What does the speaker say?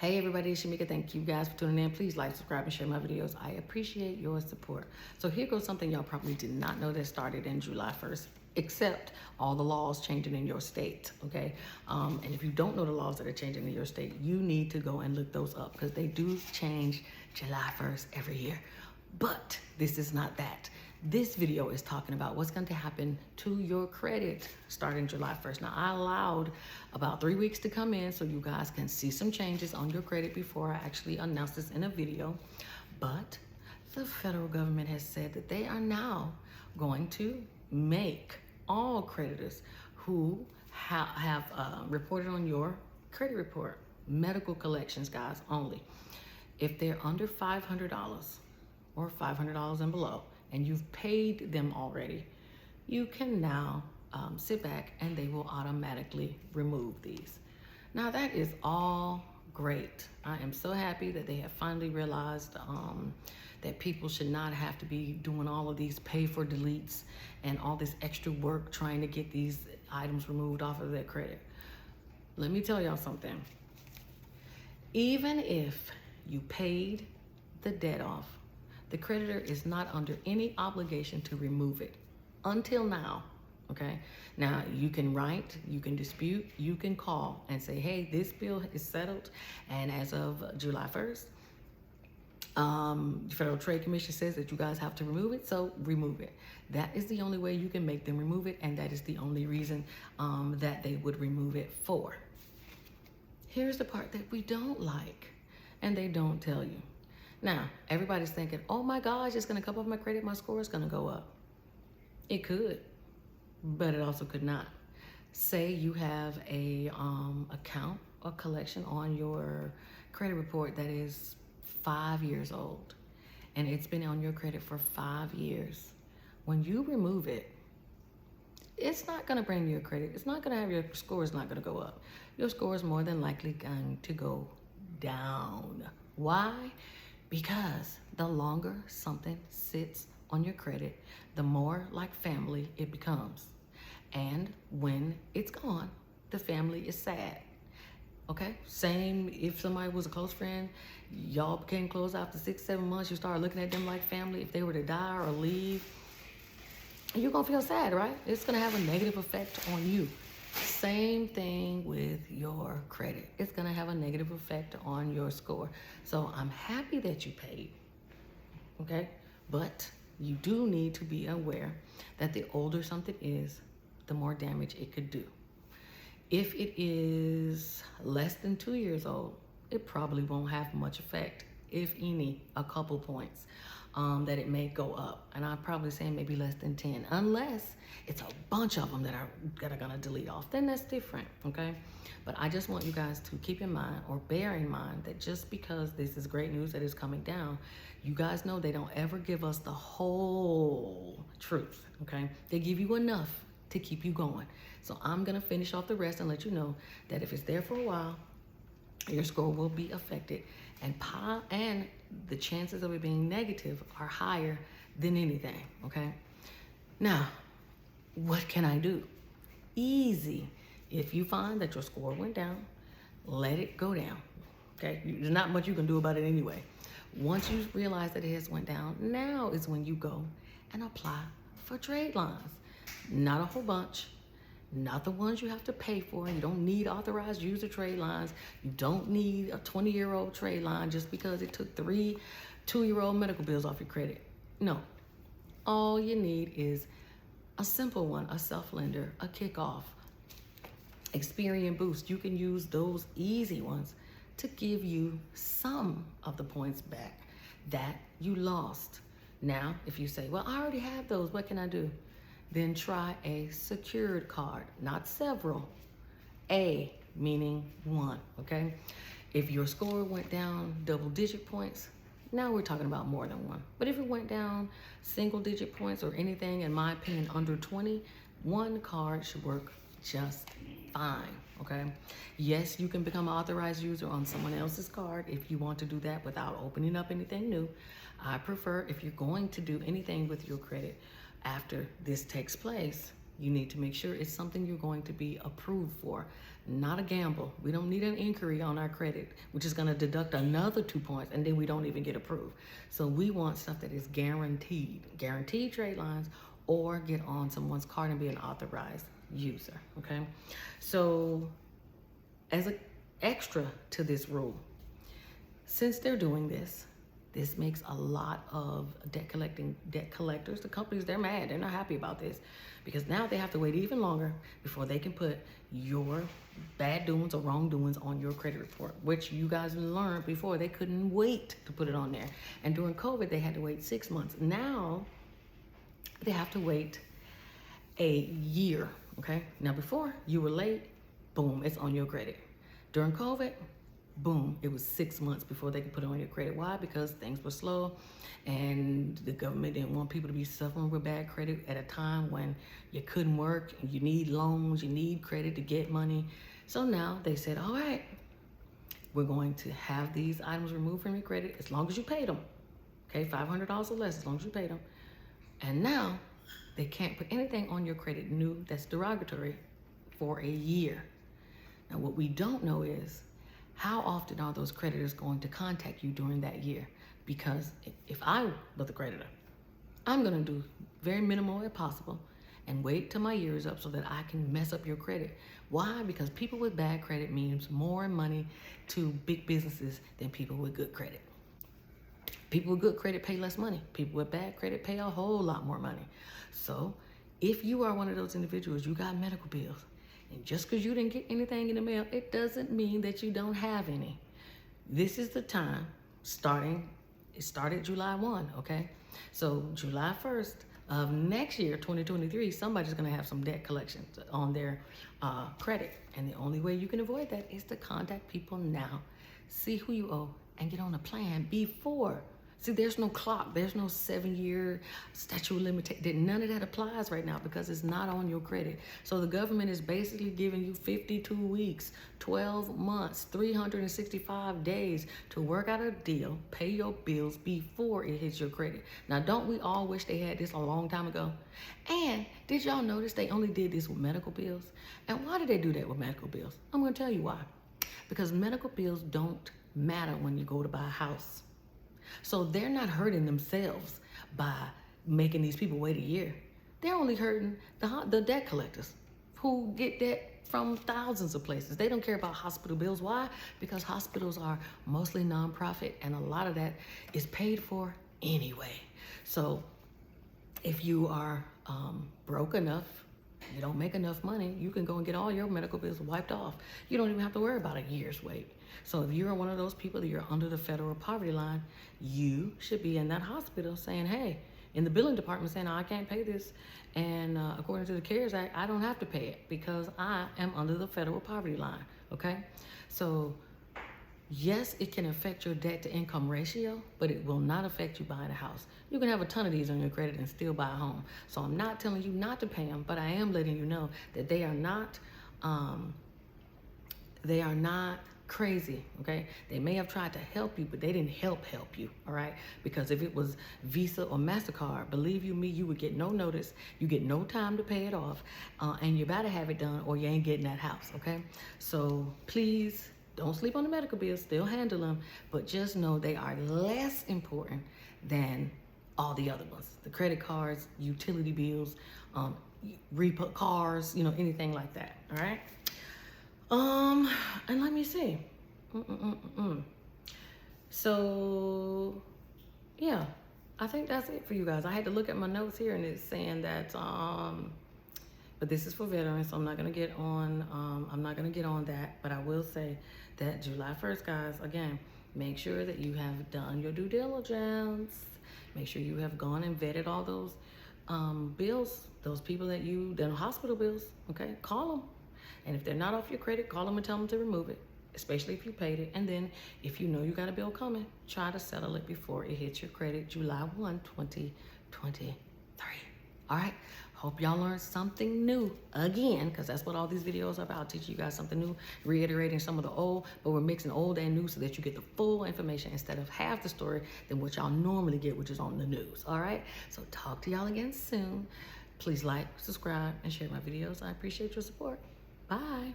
Hey everybody, it's Shamika. Thank you guys for tuning in. Please like, subscribe, and share my videos. I appreciate your support. So here goes something y'all probably did not know that started in July 1st, except all the laws changing in your state, okay? And if you don't know the laws that are changing in your state, you need to go and look those up because they do change July 1st every year. But this is not that. This video is talking about what's going to happen to your credit starting July 1st. Now, I allowed about 3 weeks to come in so you guys can see some changes on your credit before I actually announce this in a video. But the federal government has said that they are now going to make all creditors who have reported on your credit report, medical collections, guys, only. If they're under $500 or $500 and below, and you've paid them already, you can now sit back and they will automatically remove these. Now that is all great. I am so happy that they have finally realized that people should not have to be doing all of these pay for deletes and all this extra work trying to get these items removed off of their credit. Let me tell y'all something. Even if you paid the debt off, the creditor is not under any obligation to remove it until now, okay? Now, you can write, you can dispute, you can call and say, hey, this bill is settled, and as of July 1st, the Federal Trade Commission says that you guys have to remove it, so remove it. That is the only way you can make them remove it, and that is the only reason that they would remove it for. Here's the part that we don't like, and they don't tell you. Now, everybody's thinking, oh my gosh, it's gonna come off my credit, my score is gonna go up. It could, but it also could not. Say you have a account or collection on your credit report that is 5 years old, and it's been on your credit for 5 years. When you remove it, it's not gonna bring your credit, it's not gonna have your score is not gonna go up. Your score is more than likely going to go down. Why? Because the longer something sits on your credit, the more like family it becomes. And when it's gone, the family is sad. Okay? Same if somebody was a close friend, y'all became close after 6-7 months, you start looking at them like family. If they were to die or leave, you're gonna feel sad, right? It's gonna have a negative effect on you. Same thing with your credit. It's gonna have a negative effect on your score. So I'm happy that you paid, okay? But you do need to be aware that the older something is, the more damage it could do. If it is less than 2 years old, it probably won't have much effect, if any, a couple points. That it may go up, and I'm probably saying maybe less than 10, unless it's a bunch of them that are gonna delete off. Then that's different, okay? But I just want you guys to keep in mind or bear in mind that just because this is great news that is coming down, you guys know they don't ever give us the whole truth, okay? They give you enough to keep you going. So I'm gonna finish off the rest and let you know that if it's there for a while, your score will be affected, and the chances of it being negative are higher than anything, okay? Now, what can I do? Easy. If you find that your score went down, let it go down, okay? There's not much you can do about it anyway. Once you realize that it has went down, now is when you go and apply for trade lines. Not a whole bunch. Not the ones you have to pay for. You don't need authorized user trade lines. You don't need a 20-year-old trade line just because it took 3 2-year-old medical bills off your credit. No. All you need is a simple one, a self-lender, a kickoff, Experian Boost. You can use those easy ones to give you some of the points back that you lost. Now, if you say, well, I already have those, what can I do? Then try a secured card, not several. A meaning one, okay? If your score went down double-digit points, now we're talking about more than one. But if it went down single-digit points or anything, in my opinion, under 20, one card should work just fine, okay? Yes, you can become an authorized user on someone else's card if you want to do that without opening up anything new. I prefer, if you're going to do anything with your credit, after this takes place, you need to make sure it's something you're going to be approved for, not a gamble. We don't need an inquiry on our credit, which is going to deduct another 2 points, and then we don't even get approved. So we want stuff that is guaranteed trade lines, or get on someone's card and be an authorized user, okay? So as an extra to this rule, since they're doing this makes a lot of debt collectors, the companies, they're mad. They're not happy about this, because now they have to wait even longer before they can put your bad doings or wrongdoings on your credit report, which you guys learned before. They couldn't wait to put it on there. And during COVID, they had to wait 6 months. Now they have to wait a year, okay? Now before, you were late, boom, it's on your credit. During COVID, boom, it was 6 months before they could put it on your credit. Why? Because things were slow and the government didn't want people to be suffering with bad credit at a time when you couldn't work and you need loans, you need credit to get money. So now they said, all right, we're going to have these items removed from your credit as long as you paid them. Okay, $500 or less, as long as you paid them. And now they can't put anything on your credit new that's derogatory for a year. Now what we don't know is, how often are those creditors going to contact you during that year? Because if I were the creditor, I'm gonna do very minimal if possible and wait till my year is up so that I can mess up your credit. Why? Because people with bad credit means more money to big businesses than people with good credit. People with good credit pay less money. People with bad credit pay a whole lot more money. So if you are one of those individuals, you got medical bills, and just because you didn't get anything in the mail, it doesn't mean that you don't have any. This is the time, it started July 1, okay? So July 1st of next year, 2023, somebody's gonna have some debt collections on their credit. And the only way you can avoid that is to contact people now, see who you owe, and get on a plan before. See, there's no clock. There's no 7-year statute of limitation. None of that applies right now because it's not on your credit. So the government is basically giving you 52 weeks, 12 months, 365 days to work out a deal, pay your bills before it hits your credit. Now, don't we all wish they had this a long time ago? And did y'all notice they only did this with medical bills? And why did they do that with medical bills? I'm going to tell you why. Because medical bills don't matter when you go to buy a house. So they're not hurting themselves by making these people wait a year. They're only hurting the debt collectors who get debt from thousands of places. They don't care about hospital bills. Why? Because hospitals are mostly nonprofit and a lot of that is paid for anyway. So if you are broke enough, you don't make enough money, you can go and get all your medical bills wiped off. You don't even have to worry about a year's wait. So if you're one of those people that you're under the federal poverty line, you should be in that hospital saying, hey, in the billing department saying, I can't pay this. And according to the CARES Act, I don't have to pay it because I am under the federal poverty line, okay? So yes, it can affect your debt to income ratio, but it will not affect you buying a house. You can have a ton of these on your credit and still buy a home. So I'm not telling you not to pay them, but I am letting you know that they are not crazy, okay? They may have tried to help you, but they didn't help you, all right? Because if it was Visa or MasterCard, believe you me, you would get no notice, you get no time to pay it off, and you better have it done or you ain't getting that house, okay? So please don't sleep on the medical bills, still handle them, but just know they are less important than all the other ones. The credit cards, utility bills, repo cars, you know, anything like that, all right? And let me see. So, yeah, I think that's it for you guys. I had to look at my notes here and it's saying that, but this is for veterans, so I'm not gonna get on that, but I will say that July 1st, guys, again, make sure that you have done your due diligence. Make sure you have gone and vetted all those bills, those people that the hospital bills, okay? Call them. And if they're not off your credit, call them and tell them to remove it, especially if you paid it. And then if you know you got a bill coming, try to settle it before it hits your credit July 1, 2023. All right? Hope y'all learned something new again, because that's what all these videos are about, teaching you guys something new, reiterating some of the old, but we're mixing old and new so that you get the full information instead of half the story than what y'all normally get, which is on the news. All right? So talk to y'all again soon. Please like, subscribe, and share my videos. I appreciate your support. Bye.